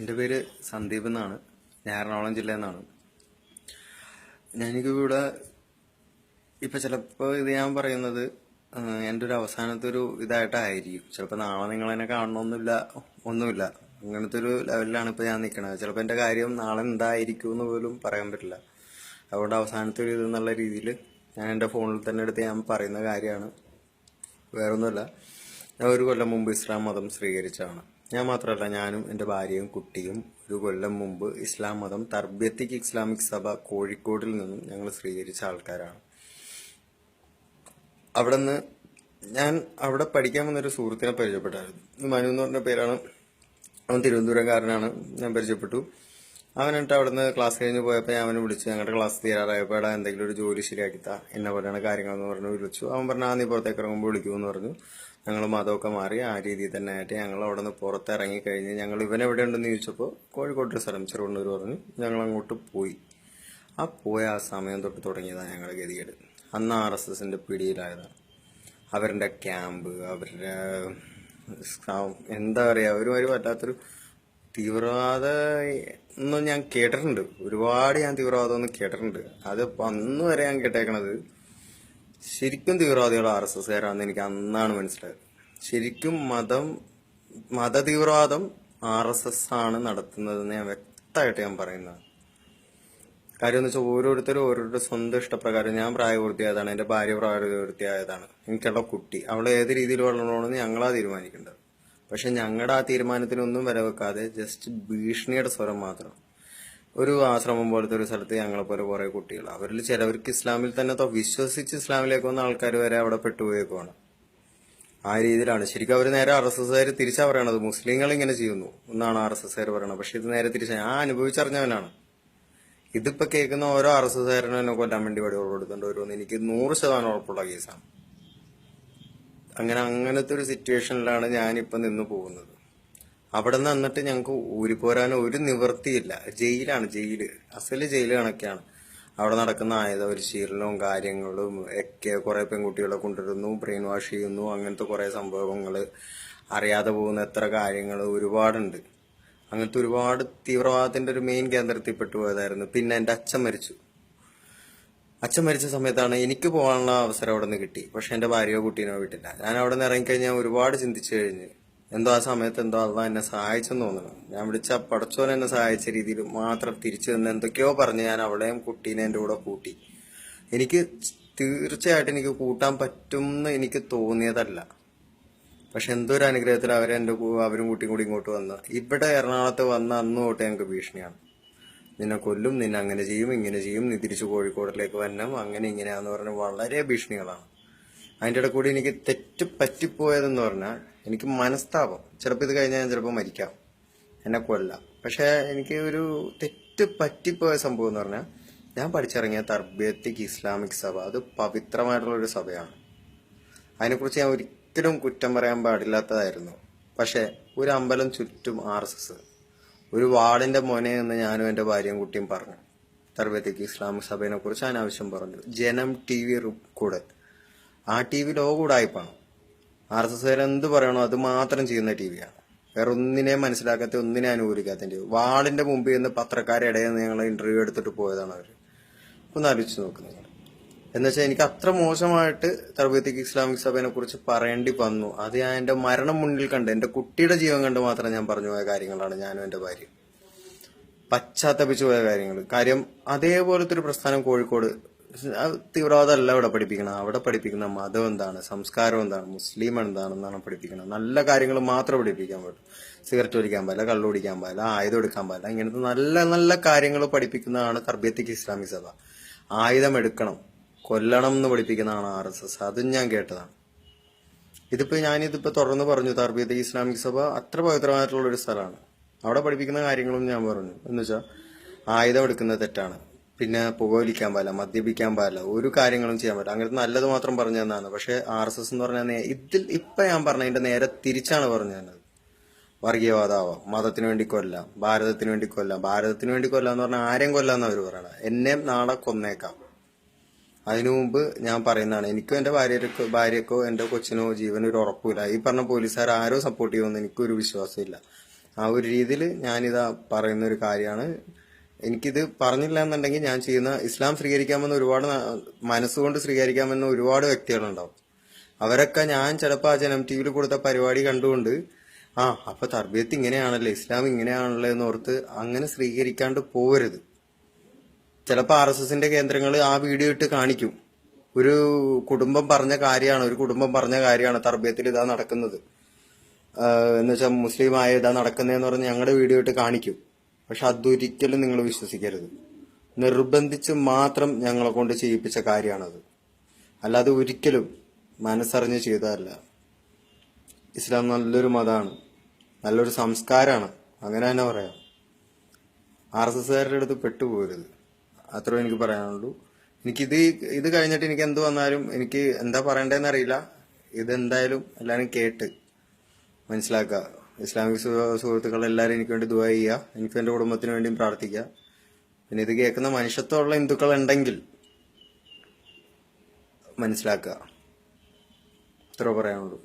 എൻ്റെ പേര് സന്ദീപ് എന്നാണ്. ഞാൻ എറണാകുളം ജില്ലയിൽ നിന്നാണ്. ഞാനിവിടെ ഇപ്പം ചിലപ്പോൾ ഇത് ഞാൻ പറയുന്നത് എൻ്റെ ഒരു അവസാനത്തെ ഒരു ഇതായിട്ടായിരിക്കും. ചിലപ്പോൾ നാളെ നിങ്ങളെന്നെ കാണണമെന്നില്ല, ഒന്നുമില്ല. അങ്ങനത്തെ ഒരു ലെവലിലാണ് ഇപ്പോൾ ഞാൻ നിൽക്കുന്നത്. ചിലപ്പോൾ എൻ്റെ കാര്യം നാളെ എന്തായിരിക്കും എന്ന് പോലും പറയാൻ പറ്റില്ല. അതുകൊണ്ട് അവസാനത്തെ ഒരു ഇതെന്നുള്ള രീതിയിൽ ഞാൻ എൻ്റെ ഫോണിൽ തന്നെ എടുത്ത് ഞാൻ പറയുന്ന കാര്യമാണ്. വേറൊന്നുമല്ല, ഞാൻ ഒരു കൊല്ലം മുമ്പ് ഇസ്ലാം മതം സ്വീകരിച്ചതാണ്. ഞാൻ മാത്രമല്ല, ഞാനും എൻ്റെ ഭാര്യയും കുട്ടിയും ഒരു കൊല്ലം മുമ്പ് ഇസ്ലാം മതം തർബിയത്തിക് ഇസ്ലാമിക് സഭ കോഴിക്കോടിൽ നിന്നും ഞങ്ങൾ സ്വീകരിച്ച ആൾക്കാരാണ്. അവിടെ നിന്ന് ഞാൻ അവിടെ പഠിക്കാൻ വന്നൊരു സുഹൃത്തിനെ പരിചയപ്പെട്ടായിരുന്നു. മനു എന്ന് പറഞ്ഞ പേരാണ്. അവൻ തിരുവനന്തപുരംകാരനാണ്. ഞാൻ പരിചയപ്പെട്ടു. അവൻ എന്നിട്ട് അവിടെ നിന്ന് ക്ലാസ് കഴിഞ്ഞ് പോയപ്പോൾ ഞാൻ അവനെ വിളിച്ചു. ഞങ്ങളുടെ ക്ലാസ് തീരാറായപ്പോൾ എടാ എന്തെങ്കിലും ഒരു ജോലി ശരിയാക്കിത്താ, എന്നെ പോലെയാണ് കാര്യങ്ങളെന്ന് പറഞ്ഞ് വിളിച്ചു. അവൻ പറഞ്ഞു നീ പുറത്തേക്ക് ഇറങ്ങുമ്പോൾ വിളിക്കുമെന്ന് പറഞ്ഞു. ഞങ്ങൾ മതമൊക്കെ മാറി ആ രീതിയിൽ തന്നെ ആയിട്ട് ഞങ്ങൾ അവിടെ നിന്ന് പുറത്തിറങ്ങി കഴിഞ്ഞ് ഞങ്ങൾ ഇവൻ എവിടെ ഉണ്ടെന്ന് ചോദിച്ചപ്പോൾ കോഴിക്കോട് സ്ഥലം ചെറുവണ്ണൂർ പറഞ്ഞു. ഞങ്ങൾ അങ്ങോട്ട് പോയി. പോയ ആ സമയം തൊട്ട് തുടങ്ങിയതാണ് ഞങ്ങളുടെ ഗതികേട്. അന്ന് RSSന്റെ പിടിയിലായതാണ്. അവരുടെ ക്യാമ്പ്, അവരുടെ എന്താ പറയുക, ഒരു വല്ലാത്തൊരു തീവ്രവാദ ഒന്നും ഞാൻ കേട്ടിട്ടുണ്ട്. ഒരുപാട് ഞാൻ തീവ്രവാദം ഒന്നും കേട്ടിട്ടുണ്ട്. അത് അന്ന് വരെ ഞാൻ കേട്ടേക്കണത് ശരിക്കും തീവ്രവാദികൾ RSSകാരാണെന്ന് എനിക്ക് അന്നാണ് മനസ്സിലായത്. ശരിക്കും മത തീവ്രവാദം RSS ആണ് നടത്തുന്നതെന്ന് ഞാൻ വ്യക്തമായിട്ട് ഞാൻ പറയുന്നത്. കാര്യം എന്ന് വെച്ചാൽ ഓരോരുത്തരുടെ സ്വന്തം ഇഷ്ടപ്രകാരം. ഞാൻ പ്രായപൂർത്തിയായതാണ്, എൻ്റെ ഭാര്യ പ്രായപൂർത്തിയായതാണ്, എനിക്കുള്ള കുട്ടി അവളെ ഏത് രീതിയിൽ വളരണമെന്ന് ഞങ്ങളാ തീരുമാനിക്കേണ്ടത്. പക്ഷെ ഞങ്ങളുടെ ആ തീരുമാനത്തിനൊന്നും വില വെക്കാതെ ജസ്റ്റ് ഭീഷണിയുടെ സ്വരം മാത്രം. ഒരു ആശ്രമം പോലത്തെ ഒരു സ്ഥലത്ത് ഞങ്ങളെ പോലെ കുറെ കുട്ടികൾ, അവരിൽ ചിലവർക്ക് ഇസ്ലാമിൽ തന്നെ വിശ്വസിച്ച് ഇസ്ലാമിലേക്ക് വന്ന ആൾക്കാർ വരെ അവിടെ പെട്ടുപോയേക്കുവാണ്. ആ രീതിയിലാണ് ശരിക്കും അവർ നേരെ RSSകാർ തിരിച്ചാ പറയണത്. മുസ്ലിങ്ങൾ ഇങ്ങനെ ചെയ്യുന്നു എന്നാണ് RSSകാർ പറയണത്. പക്ഷെ ഇത് നേരെ തിരിച്ചാ. ഞാൻ അനുഭവിച്ചറിഞ്ഞവനാണ്. ഇതിപ്പോ കേൾക്കുന്ന ഓരോ RSSകാരനും എന്നെ കൊല്ലാൻ വേണ്ടി വടി കൊടുക്കേണ്ടി വരുമെന്ന് എനിക്ക് 100% ഉറപ്പുള്ള കേസാണ്. അങ്ങനത്തെ ഒരു സിറ്റുവേഷനിലാണ് ഞാനിപ്പോ നിന്ന് പോകുന്നത്. അവിടെ നിന്ന് എന്നിട്ട് ഞങ്ങൾക്ക് ഊരിപ്പോരാൻ ഒരു നിവൃത്തിയില്ല. ജയിലാണ്, അസല് ജയില് കണക്കാണ്. അവിടെ നടക്കുന്ന ആയുധ പരിശീലനവും കാര്യങ്ങളും ഒക്കെ. കുറെ പെൺകുട്ടികളെ കൊണ്ടുവരുന്നു, ബ്രെയിൻ വാഷ് ചെയ്യുന്നു, അങ്ങനത്തെ കുറെ സംഭവങ്ങള്, അറിയാതെ പോകുന്ന എത്ര കാര്യങ്ങൾ ഒരുപാടുണ്ട്. അങ്ങനത്തെ ഒരുപാട് തീവ്രവാദത്തിന്റെ ഒരു മെയിൻ കേന്ദ്രത്തിൽ പെട്ടുപോയതായിരുന്നു. പിന്നെ എൻ്റെ അച്ഛൻ മരിച്ച സമയത്താണ് എനിക്ക് പോകാനുള്ള അവസരം അവിടെ നിന്ന് കിട്ടി. പക്ഷെ എൻ്റെ ഭാര്യയോ കുട്ടീനോ വിട്ടില്ല. ഞാൻ അവിടെ നിന്ന് ഇറങ്ങിക്കഴിഞ്ഞാൽ ഒരുപാട് ചിന്തിച്ചു കഴിഞ്ഞ് എന്തോ ആ സമയത്ത് എന്തോ അള്ളാഹ് എന്നെ സഹായിച്ചെന്ന് തോന്നുന്നു. ഞാൻ വിളിച്ച പടച്ചോൻ എന്നെ സഹായിച്ച രീതിയിൽ മാത്രം തിരിച്ചു നിന്ന് എന്തൊക്കെയോ പറഞ്ഞ് ഞാൻ അവളെയും കുട്ടീനെ എൻ്റെ കൂടെ കൂട്ടി. എനിക്ക് തീർച്ചയായിട്ടും എനിക്ക് കൂട്ടാൻ പറ്റുമെന്ന് എനിക്ക് തോന്നിയതല്ല. പക്ഷെ എന്തോ ഒരു അനുഗ്രഹത്തിൽ അവരും കുട്ടിയും കൂടി ഇങ്ങോട്ട് വന്ന് ഇവിടെ എറണാകുളത്ത് വന്ന അന്ന് തൊട്ട് ഞങ്ങൾക്ക് ഭീഷണിയാണ്. നിന്നെ കൊല്ലും, നിന്നെ അങ്ങനെ ചെയ്യും, ഇങ്ങനെ ചെയ്യും, നീ തിരിച്ചു കോഴിക്കോടിലേക്ക് വരണം, അങ്ങനെ ഇങ്ങനെയാന്ന് പറഞ്ഞ് വളരെ ഭീഷണികളാണ്. അതിൻ്റെ ഇടയിൽ കൂടി എനിക്ക് തെറ്റ് പറ്റിപ്പോയതെന്ന് പറഞ്ഞാൽ എനിക്ക് മനസ്താപം. ചിലപ്പോൾ ഇത് കഴിഞ്ഞാൽ ഞാൻ ചിലപ്പോൾ മരിക്കാം, എന്നെ കൊല്ലാം. പക്ഷെ എനിക്ക് ഒരു തെറ്റ് പറ്റിപ്പോയ സംഭവം എന്ന് പറഞ്ഞാൽ ഞാൻ പഠിച്ചിറങ്ങിയ തർബിയത്തിക് ഇസ്ലാമിക് സഭ അത് പവിത്രമായിട്ടുള്ളൊരു സഭയാണ്. അതിനെക്കുറിച്ച് ഞാൻ ഒരിക്കലും കുറ്റം പറയാൻ പാടില്ലാത്തതായിരുന്നു. പക്ഷെ ഒരു അമ്പലം ചുറ്റും RSS, ഒരു വാർഡിന്റെ മോനെ എന്ന് ഞാനും എൻ്റെ ഭാര്യയും കുട്ടിയും പറഞ്ഞു. തർബിയത്തിക് ഇസ്ലാമിക് സഭയെ കുറിച്ച് അനാവശ്യം പറഞ്ഞു. ജനം TV കൂടെ, ആ TV ലോകൂടായിപ്പാണ്. RSSകാർ എന്ത് പറയണോ അത് മാത്രം ചെയ്യുന്ന TVയാണ്. വേറെ ഒന്നിനെയും മനസ്സിലാക്കാത്ത, ഒന്നിനെ അനുകൂലിക്കാത്ത TV. വാർഡിന്റെ മുമ്പിൽ നിന്ന് പത്രക്കാരെ ഇടയിൽ നിന്ന് ഞങ്ങൾ ഇന്റർവ്യൂ എടുത്തിട്ട് പോയതാണ് അവർ. ഒന്ന് ആലോചിച്ച് നോക്കുന്നത്. എന്നുവെച്ചാൽ എനിക്ക് അത്ര മോശമായിട്ട് തർബിയത്തിക് ഇസ്ലാമിക് സഭയെ കുറിച്ച് പറയേണ്ടി വന്നു. അത് ഞാൻ എൻ്റെ മരണം മുന്നിൽ കണ്ട്, എൻ്റെ കുട്ടിയുടെ ജീവൻ കണ്ട് മാത്രം ഞാൻ പറഞ്ഞു പോയ കാര്യങ്ങളാണ്. ഞാനും എൻ്റെ ഭാര്യ പശ്ചാത്തപിച്ചു പോയ കാര്യം അതേപോലത്തെ ഒരു പ്രസ്ഥാനം കോഴിക്കോട്. തീവ്രവാദമല്ല ഇവിടെ പഠിപ്പിക്കണം. അവിടെ പഠിപ്പിക്കുന്ന മതം എന്താണ്, സംസ്കാരം എന്താണ്, മുസ്ലിം എന്താണെന്നാണ് പഠിപ്പിക്കുന്നത്. നല്ല കാര്യങ്ങൾ മാത്രം പഠിപ്പിക്കാൻ പറ്റും. സിഗരറ്റ് വലിക്കാൻ പാടില്ല, കള്ളു കുടിക്കാൻ പാടില്ല, ആയുധം എടുക്കാൻ പാടില്ല, ഇങ്ങനത്തെ നല്ല നല്ല കാര്യങ്ങൾ പഠിപ്പിക്കുന്നതാണ് തർബിയത്തിക് ഇസ്ലാമിക് സഭ. ആയുധം എടുക്കണം, കൊല്ലണം എന്ന് പഠിപ്പിക്കുന്നതാണ് RSS. അതും ഞാൻ കേട്ടതാണ്. ഞാനിതിപ്പോ തുറന്നു പറഞ്ഞു. തർബിയത്തിക് ഇസ്ലാമിക് സഭ അത്ര പവിത്രമായിട്ടുള്ള ഒരു സ്ഥലമാണ്. അവിടെ പഠിപ്പിക്കുന്ന കാര്യങ്ങളും ഞാൻ പറഞ്ഞു. എന്നുവെച്ചാൽ ആയുധം എടുക്കുന്നത് തെറ്റാണ്, പിന്നെ പുകവലിക്കാൻ പാടില്ല, മദ്യപിക്കാൻ പാടില്ല, ഒരു കാര്യങ്ങളും ചെയ്യാൻ പറ്റില്ല. അങ്ങനത്തെ നല്ലത് മാത്രം പറഞ്ഞു തന്നാണ്. പക്ഷെ RSS എന്ന് പറഞ്ഞാൽ ഇപ്പൊ ഞാൻ പറഞ്ഞതിന്റെ നേരെ തിരിച്ചാണ് പറഞ്ഞു തന്നത്. വർഗീയവാദാവാം, മതത്തിന് വേണ്ടി കൊല്ലാം, ഭാരതത്തിന് വേണ്ടി കൊല്ലാം. ഭാരതത്തിന് വേണ്ടി കൊല്ലാം എന്ന് പറഞ്ഞാൽ ആരെയും കൊല്ലാന്ന് അവർ പറയണത്. എന്നെ നാളെ കൊന്നേക്കാം. അതിനു മുമ്പ് ഞാൻ പറയുന്നതാണ്, എനിക്കോ എൻ്റെ ഭാര്യക്കോ എൻ്റെ കൊച്ചിനോ ജീവനൊരു ഉറപ്പില്ല. ഈ പറഞ്ഞ പോലീസുകാർ ആരോ സപ്പോർട്ട് ചെയ്യുമെന്ന് എനിക്കൊരു വിശ്വാസമില്ല. ആ ഒരു രീതിയിൽ ഞാനിതാ പറയുന്ന ഒരു കാര്യമാണ്. എനിക്കിത് പറഞ്ഞില്ല എന്നുണ്ടെങ്കിൽ ഞാൻ ചെയ്യുന്ന ഇസ്ലാം സ്വീകരിക്കാമെന്ന് ഒരുപാട് മനസ്സുകൊണ്ട് സ്വീകരിക്കാമെന്ന ഒരുപാട് വ്യക്തികളുണ്ടാവും. അവരൊക്കെ ഞാൻ ചിലപ്പോൾ ആ ജനം ടി വിയിൽ കൊടുത്ത പരിപാടി കണ്ടുകൊണ്ട് അപ്പൊ തർബിയത്ത് ഇങ്ങനെയാണല്ലേ, ഇസ്ലാം ഇങ്ങനെയാണല്ലേ എന്ന് ഓർത്ത് അങ്ങനെ സ്വീകരിക്കാണ്ട് പോവരുത്. ചിലപ്പോൾ RSSന്റെ കേന്ദ്രങ്ങൾ ആ വീഡിയോ ഇട്ട് കാണിക്കും. ഒരു കുടുംബം പറഞ്ഞ കാര്യമാണ് തർബിയത്തിൽ ഇതാ നടക്കുന്നത്, എന്ന് വെച്ചാൽ മുസ്ലിം ആയ ഇതാ നടക്കുന്നതെന്ന് പറഞ്ഞ് ഞങ്ങളുടെ വീഡിയോ ഇട്ട് കാണിക്കും. പക്ഷെ അതൊരിക്കലും നിങ്ങൾ വിശ്വസിക്കരുത്. നിർബന്ധിച്ച് മാത്രം ഞങ്ങളെ കൊണ്ട് ചെയ്യിപ്പിച്ച കാര്യമാണത്. അല്ലാതെ ഒരിക്കലും മനസ്സറിഞ്ഞ് ചെയ്തതല്ല. ഇസ്ലാം നല്ലൊരു മതമാണ്, നല്ലൊരു സംസ്കാരമാണ്, അങ്ങനെ തന്നെ പറയാം. RSSകാരുടെ അടുത്ത് പെട്ടുപോകരുത്. അത്രേ എനിക്ക് പറയാനുള്ളൂ. ഇത് കഴിഞ്ഞിട്ട് എനിക്ക് എന്ത് വന്നാലും എനിക്ക് എന്താ പറയണ്ടതെന്ന് അറിയില്ല. ഇതെന്തായാലും എല്ലാവരും കേട്ട് മനസ്സിലാക്കുക. ഇസ്ലാമിക് സുഹൃത്തുക്കൾ എല്ലാവരും എനിക്ക് വേണ്ടി ദുആ ചെയ്യുക, എനിക്ക് എൻ്റെ കുടുംബത്തിന് വേണ്ടിയും പ്രാർത്ഥിക്കുക. പിന്നെ ഇത് കേൾക്കുന്ന മനുഷ്യത്വമുള്ള ഹിന്ദുക്കൾ ഉണ്ടെങ്കിൽ മനസ്സിലാക്കുക. ഇത്ര പറയാനുള്ളൂ.